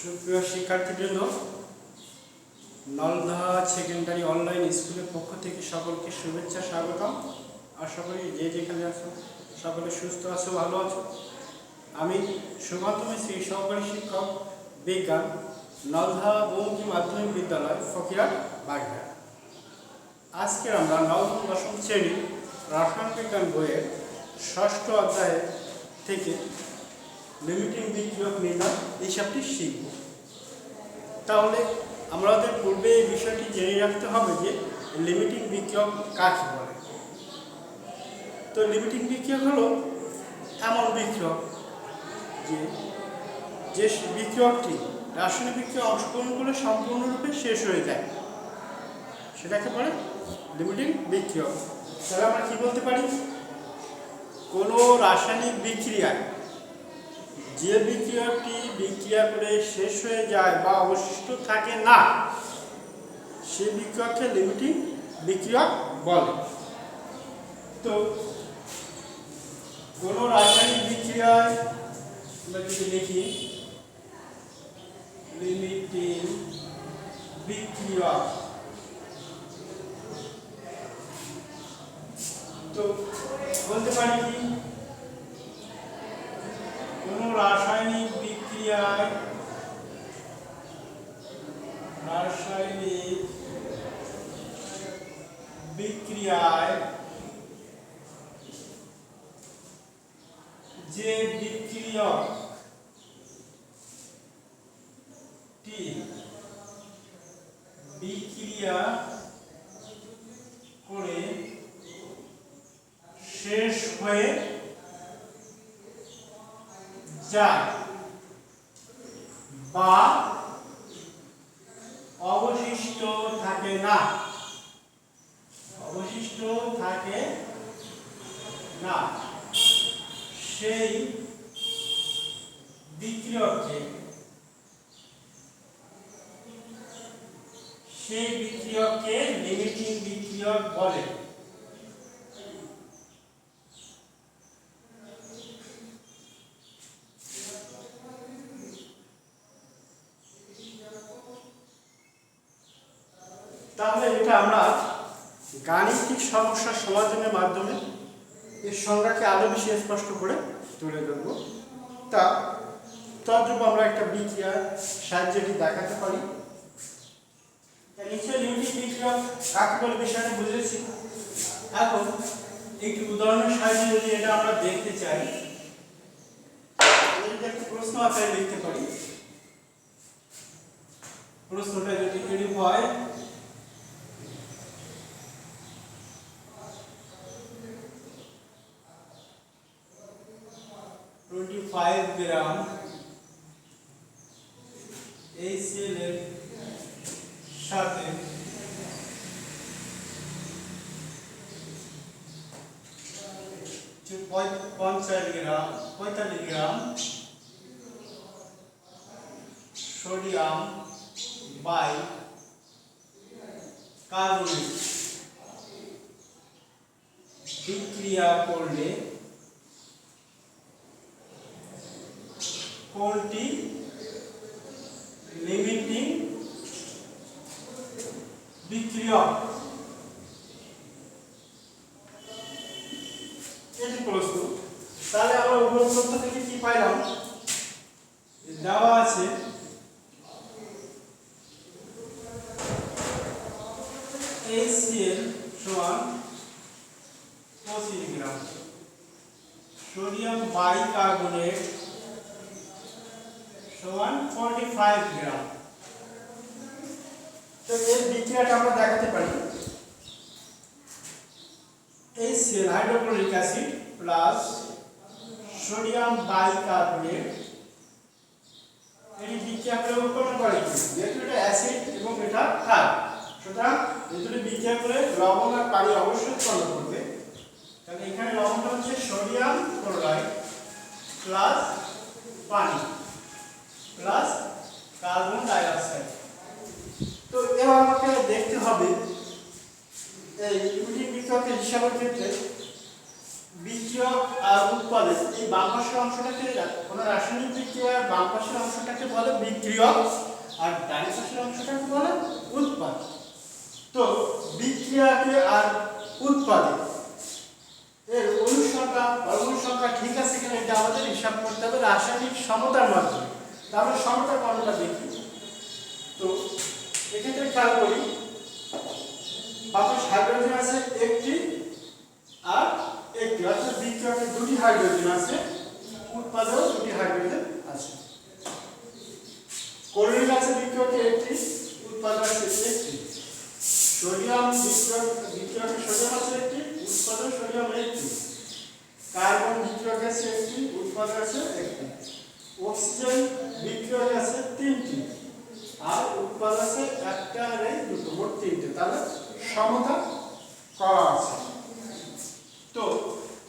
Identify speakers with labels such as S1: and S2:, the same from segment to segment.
S1: সুপ্রিয় শিক্ষার্থীবৃন্দ, নলদা secondary online স্কুলের পক্ষ থেকে সকলকে শুভেচ্ছা স্বাগতম। আশা করি যে যেখানে আছো সকলে সুস্থ আছো, ভালো আছো। আমি সুকান্ত মিস্ত্রি, সহকারী শিক্ষক বিজ্ঞান, নলদা বহুমুখী মাধ্যমিক বিদ্যালয়, ফকিরহাট, বাগেরহাট। আজকে আমরা নবম দশম শ্রেণী রসায়ন বিজ্ঞান বইয়ের ষষ্ঠ অধ্যায় থেকে লিমিটিং বিক্রিয়ক নির্ণয় হিসাবটি শিখব। তাহলে আমাদের পূর্বে এই বিষয়টি জেনে রাখতে হবে যে লিমিটিং বিক্রিয়ক কাকে বলে। তো লিমিটিং বিক্রিয়ক হলো এমন বিক্রিয়ক যে বিক্রিয়কটি রাসায়নিক বিক্রিয়া অংশগ্রহণ করে সম্পূর্ণরূপে শেষ হয়ে যায়, সেটাকে বলে লিমিটিং বিক্রিয়ক। তাহলে আমরা কি বলতে পারি, কোনো রাসায়নিক বিক্রিয়ায় যে বিক্রিয়কটি বিক্রিয়া করে শেষ হয়ে যায় বা অবশিষ্ট থাকে না, সে বিক্রিয়ককে লিমিটিং বিক্রিয়ক বলে। তো কোনো রাসায়নিক বিক্রিয়ায় আমরা যদি লিখি লিমিটিং বিক্রিয়ক, তো বলতে পারি কি, কোন রাসায়নিক বিক্রিয়ায় যে বিক্রিয়কটি বিক্রিয়া করে শেষ হয়ে যায় বা অবশিষ্ট থাকে না, সেই বিক্রিয়ককে লিমিটিং বিক্রিয়ক বলে। তাহলে এটা আমরা গাণিতিক সমস্যা সমাধানের মাধ্যমে এর সংজ্ঞাকে আরো বেশি স্পষ্ট করে তুলে ধরব। তদ্রূপ আমরা একটা বিক্রিয়ার সাহায্যে দেখাতে পারি। নিশ্চয়ই লিমিটিং বিক্রিয়ক কাকে বলে বিষয়টা বুঝেছি। এখন একটি উদাহরণের সাহায্যে যদি এটা আমরা দেখতে চাই, যদি একটা প্রশ্ন আকারে লিখতে পারি, প্রশ্নটা যদি এরূপ হয়, 25 গ্রাম HCl এর সাথে 45 গ্রাম সোডিয়াম বাইকার্বনেট বিক্রিয়া করলে কোনটি লিমিটিং বিক্রিয়ক? এটি প্রশ্ন। তাহলে আমরা উপপাদ্য থেকে কি পাইলাম, দেওয়া আছে HCl সমান 25 গ্রাম, সোডিয়াম বাইকার্বনেট সমান 45 গ্রাম। তো এই বিক্রিয়াটা আমরা দেখাতে পারি HCl hydrochloric acid plus sodium bicarbonate, এই বিক্রিয়া করে উৎপন্ন করে কি, যেহেতু এটা অ্যাসিড এবং এটা ক্ষার, সুতরাং যেহেতু বিক্রিয়া করে লবণ আর পানি অবশ্যই উৎপন্ন করবে। তাহলে এখানে লবণটা হচ্ছে সোডিয়াম ক্লোরাইড প্লাস পানি প্লাস কার্বন ডাই অক্সাইড। তো এবার আমাকে দেখতে হবে এই লিমিটিং বিক্রিয়কের হিসাবের ক্ষেত্রে বিক্রিয়ক আর উৎপাদক, এই বাম পাশের অংশটাকে কোনো রাসায়নিক বিক্রিয়ার বাম পাশের অংশটাকে বলে বিক্রিয়ক আর ডান পাশের অংশটাকে বলে উৎপাদক। তো বিক্রিয়াকে আর উৎপাদক এর অণু সংখ্যা ঠিক আছে কিনা এটা আমাদের হিসাব করতে হবে রাসায়নিক সমতার মাধ্যমে। তাহলে সমতা কর্মটা দেখি। তো এক্ষেত্রে খেয়াল করি বামে হাইড্রোজেন আছে একটি আর একটি, অর্থাৎ বিক্রিয়কে দুটি হাইড্রোজেন আছে, উৎপাদক দুটি হাইড্রোজেন আছে। ক্লোরিন আছে বিক্রিয়কে একটি, উৎপাদক আছে একটি। সোডিয়াম বিক্রিয়কে সোডিয়াম আছে একটি, উৎপাদক সোডিয়াম একটি। কার্বন বিক্রিয়ক আছে একটি, উৎপাদক আছে একটি। অক্সিজেন বিক্রিয়ক আছে তিনটি আর উৎপাদক আছে একটা আর এই দুটো, মোট তিনটে। তাহলে সমতা করা আছে। তো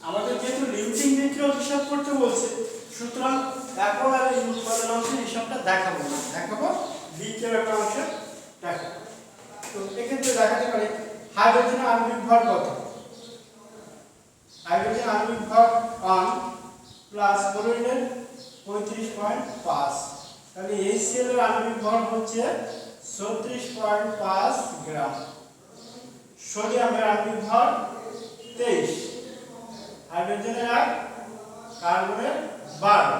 S1: আমাদের যেহেতু লিমিটিং বিক্রিয়ক হিসাব করতে বলছে, সুতরাং এখন আর এই উৎপাদন অংশের হিসাবটা দেখাবো না, দেখাবো বিক্রিয়ক অংশের দেখাবো। তো এক্ষেত্রে দেখাতে পারি হাইড্রোজেন আণবিক ভর কত। হাইড্রোজেন আণবিক ভর 1 প্লাস ক্লোরিনের 35.5, তাহলে HCl এর আণবিক ভর হচ্ছে 36.5 গ্রাম। সোডিয়ামের আণবিক ভর 23, হাইড্রোজেনের 1, কার্বনের 12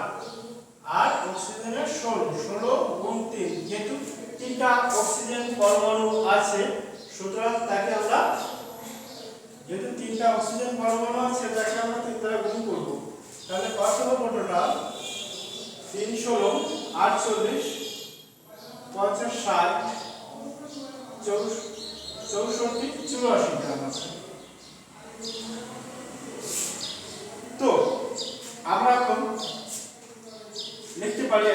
S1: আর অক্সিজেনের 16 গুণ 3। যেহেতু তিনটা অক্সিজেন পরমাণু আছে, সুতরাং তাকে আমরা যেহেতু তিনটা অক্সিজেন পরমাণু আছে তাকে আমরা 3 দ্বারা গুণ করব। তাহলে কত হবে টোটাল? 3 16 48 50 60 64 84 গ্রাম আছে। তো আমরা এখন লিখতে পারি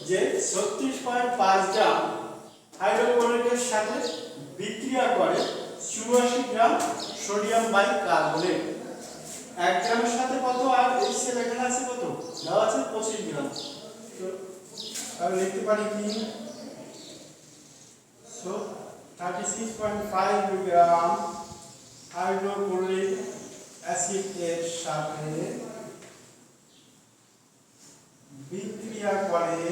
S1: যে 36.5 গ্রাম হাইড্রোক্লোরাইডের সাথে বিক্রিয়া করে 84 গ্রাম সোডিয়াম বাইকার্বনেট। 1 গ্রামের সাথে কত আর HCl এখানে আছে কত? দেওয়া আছে 25 গ্রাম। তো আমি লিখতে পারি কি 36.5 গ্রাম হাইড্রোক্লোরিক অ্যাসিড এর সাথে বিক্রিয়া করে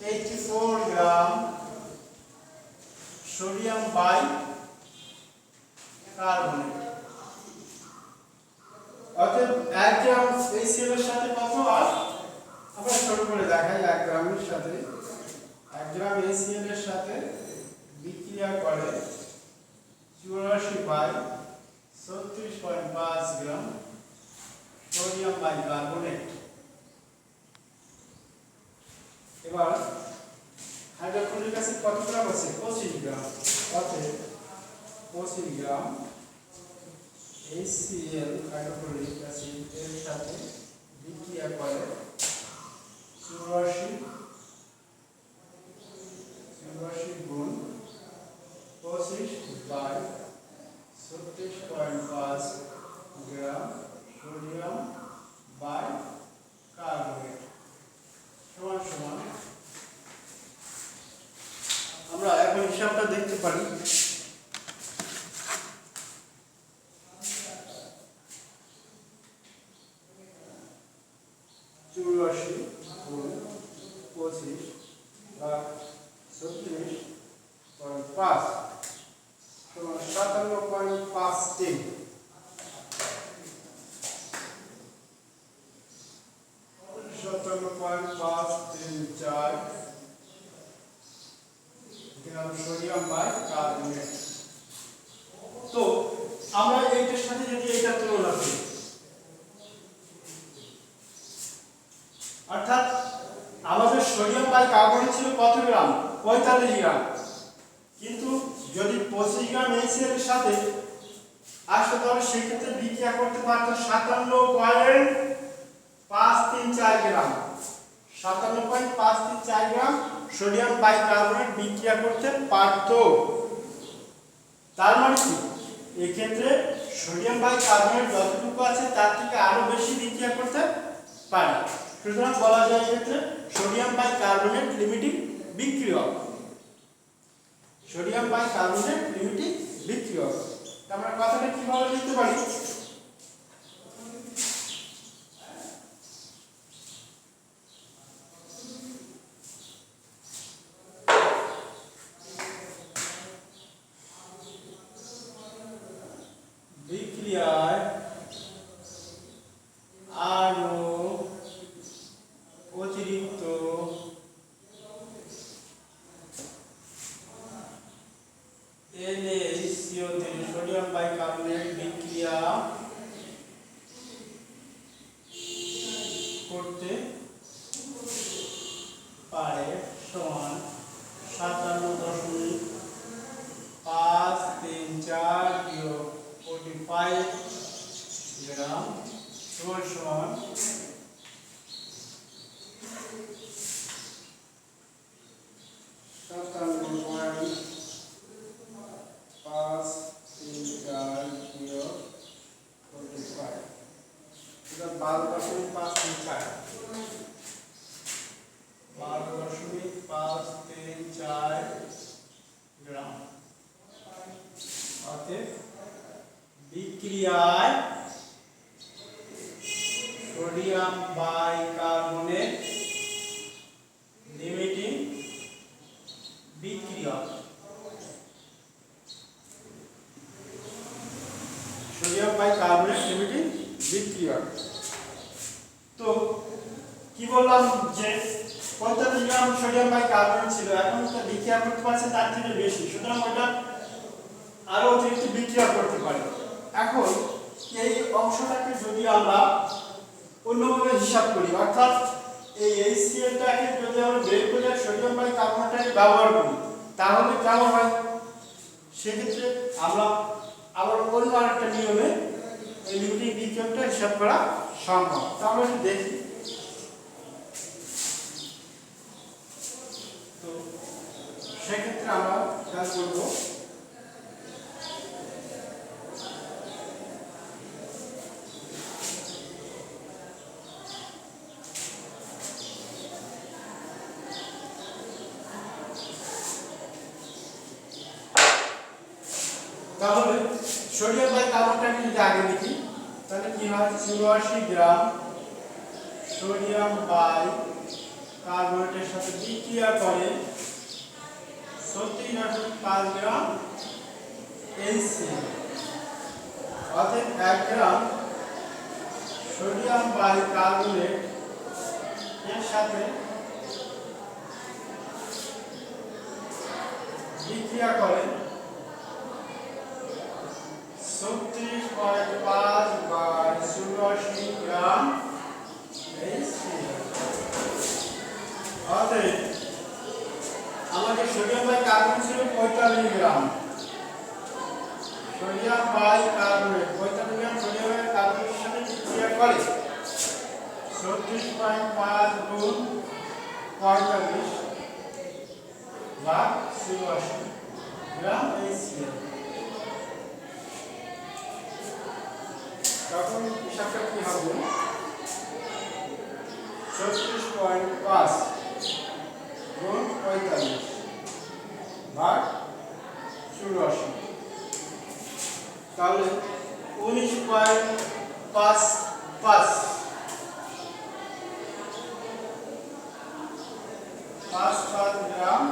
S1: 84 গ্রাম সোডিয়াম বাইকার্বনেট। অতএব 1 গ্রাম HCl এর সাথে কত? আর আমরা ছোট করে দেখাই 1 গ্রামের সাথে 1 গ্রাম HCl এর সাথে বিক্রিয়া করে 84 বাই 36.5 গ্রাম সোডিয়াম বাইকার্বনেট। এবার হাইড্রোক্লোরিক অ্যাসিড কত গ্রাম আছে? 25 গ্রাম। অতএব 25 গ্রাম HCl হাইড্রোক্লোরিক অ্যাসিড এর সাথে বিক্রিয়া করে 84 গুণ 25 বাই 36.5 গ্রাম সোডিয়াম বাইকার্বনেট সমান সমান। আমরা এখন হিসাবটা দেখতে পারি। Sodium bicarbonate. তো আমরা এইটার সাথে যদি এটা তুলনা করি, অর্থাৎ আমাদের সোডিয়াম বাইকার্বনেট ছিল কত গ্রাম? 45 গ্রাম। কিন্তু যদি 25 গ্রাম HCl এর সাথে আসতো তাহলে সেক্ষেত্রে বিক্রিয়া করতে পারতো 57.534 গ্রাম। 57.534 গ্রাম সোডিয়াম বাইকার্বনেট বিক্রিয়া করতে পারত। তার মানে কি এই ক্ষেত্রে সোডিয়াম বাইকার্বনেট যতটুকু আছে তার থেকে আরো বেশি বিক্রিয়া করতে পারে। সুতরাং বলা যায় এই ক্ষেত্রে সোডিয়াম বাইকার্বনেট লিমিটিং বিক্রিয়ক। সোডিয়াম বাইকার্বনেট লিমিটিং বিক্রিয়ক। আমরা কথাটা কিভাবে লিখতে পারি? বিক্রিয়ায় আরো অতিরিক্ত NaCO3 সোডিয়াম বাইকার্বনেট বিক্রিয়া করতে পারে সমান 57.534 গ্রাম সমান 12.534 গ্রাম। অতএব বিক্রিয়ায় সোডিয়াম বাইকার্বনেট লিমিটিং বিক্রিয়ক, সোডিয়াম বাইকার্বনেট লিমিটিং বিক্রিয়ক। তো কি বললাম যে 45 গ্রাম সোডিয়াম বাইকার্বনেট ছিল, এখন তো বিক্রিয়া করতে পারছে তার থেকে বেশি, সুতরাং ওটা আরো অতিরিক্ত বিক্রিয়া করতে পারে। এখন এই অংশটাকে যদি আমরা অন্যভাবে হিসাব করি, অর্থাৎ এই HCl-টাকে যদি আমরা বের করে সোডিয়াম বাইকার্বনেটটাকে ব্যবহার করি, তাহলে কেমন হয়? সেক্ষেত্রে আমরা আবার অন্য আরেকটা নিয়মে এই লিমিটিং বিক্রিয়কটা হিসাব করা সম্ভব। তাহলে একটু দেখি। তো সেক্ষেত্রে আমরা কাজ করব, তাহলে সোডিয়াম বাইকার্বনেটটাকে যদি আগে লিখি তাহলে কি হয়? 84 গ্রাম সোডিয়াম বাইকার্বনেটের সাথে বিক্রিয়া করে 36.5 গ্রাম HCl। অর্থাৎ 1 গ্রাম সোডিয়াম বাইকার্বনেট এর সাথে বিক্রিয়া করে 36.5 বাই 84 গ্রাম HCl। অতএব আমাদের সোডিয়াম বাইকার্বনেট ছিল 45 গ্রাম, সোডিয়াম বাইকার্বনেট 45 গ্রাম সোডিয়াম বাইকার্বনেটের সাথে বিক্রিয়া করে 36.5 গুণ 45 ভাগ 84 গ্রাম HCl। তখন হিসাবটা কি হবে? 36.5 গুণ 45 ভাগ 84, তাহলে 19.55 গ্রাম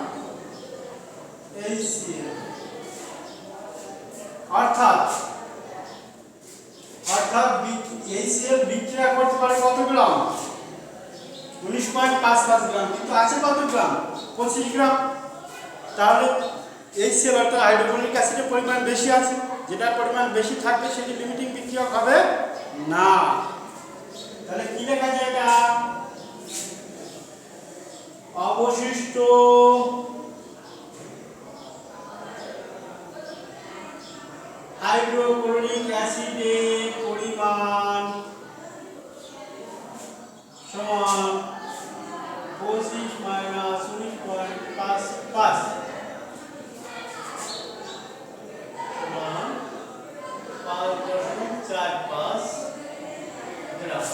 S1: HCl। অর্থাৎ HCl বিক্রিয়া করতে পারে কত গ্রাম? 19.55 গ্রাম, কিন্তু আছে কত গ্রাম? 25 গ্রাম। তাহলে HCl অর্থাৎ হাইড্রোক্লোরিক অ্যাসিডের পরিমাণ বেশি আছে, যেটার পরিমাণ বেশি থাকবে সেটি লিমিটিং বিক্রিয়ক হবে না। তাহলে কি লেখা যায়? এটা অবশিষ্ট হাইড্রোক্লোরিক অ্যাসিডের পরিমাণ সমান 25 মাইনাস 19.55 সমান 5.45 গ্রাম।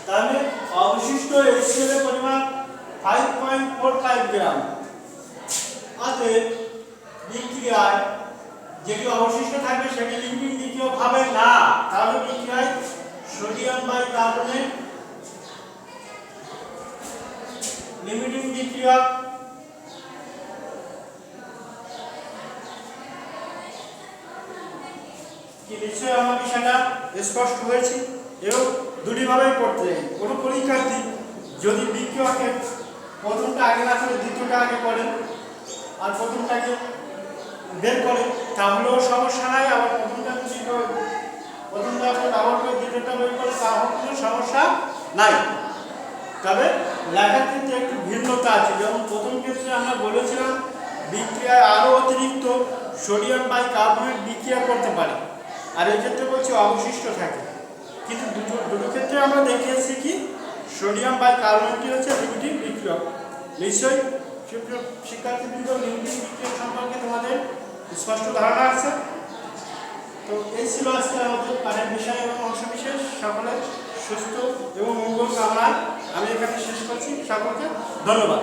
S1: তাহলে অবশিষ্ট HCl এর পরিমাণ 5.45 গ্রাম। অতএব বিক্রিয়ায় যেটি অবশিষ্ট থাকবে সেটি লিমিটিং বিক্রিয়ক হবে না। তাহলে বিক্রিয়ায় সোডিয়াম বাইকার্বনেট লিমিটিং বিক্রিয়ক কি নিশ্চয়ই আমার বিষয়টা স্পষ্ট হয়েছে। এবং দুটি ভাবেই করতে চাই। কোনো পরীক্ষার্থী যদি বিক্রিয়কের প্রথমটা আগে না করে দ্বিতীয়টা আগে করেন আর প্রথমটাকে বের করে তাহলেও সমস্যা নাই। আবার প্রথমটা ব্যবহার করে দ্বিতীয়টা বের করে তাহলে কোনো সমস্যা নাই। তবে লেখার ক্ষেত্রে একটু ভিন্নতা আছে। যেমন প্রথম ক্ষেত্রে আমরা বলেছিলাম বিক্রিয়ায় আরও অতিরিক্ত সোডিয়াম বাইকার্বনেট বিক্রিয়া করতে পারে, আর এই ক্ষেত্রে বলছি অবশিষ্ট থাকে। কিন্তু দুটো ক্ষেত্রে আমরা দেখিয়েছি কি সোডিয়াম বাইকার্বনেটই হচ্ছে লিমিটিং বিক্রিয়ক। নিশ্চয়ই শিক্ষার্থীবৃন্দ লিমিটিং বিক্রিয়ক সম্পর্কে তোমাদের স্পষ্ট ধারণা আছে। তো এই ছিল আজকে আমাদের পাঠের বিষয় এবং অংশবিশেষ। সকলের সুস্থ এবং মঙ্গল কামনায় আমি এখানে শেষ করছি। সকলকে ধন্যবাদ।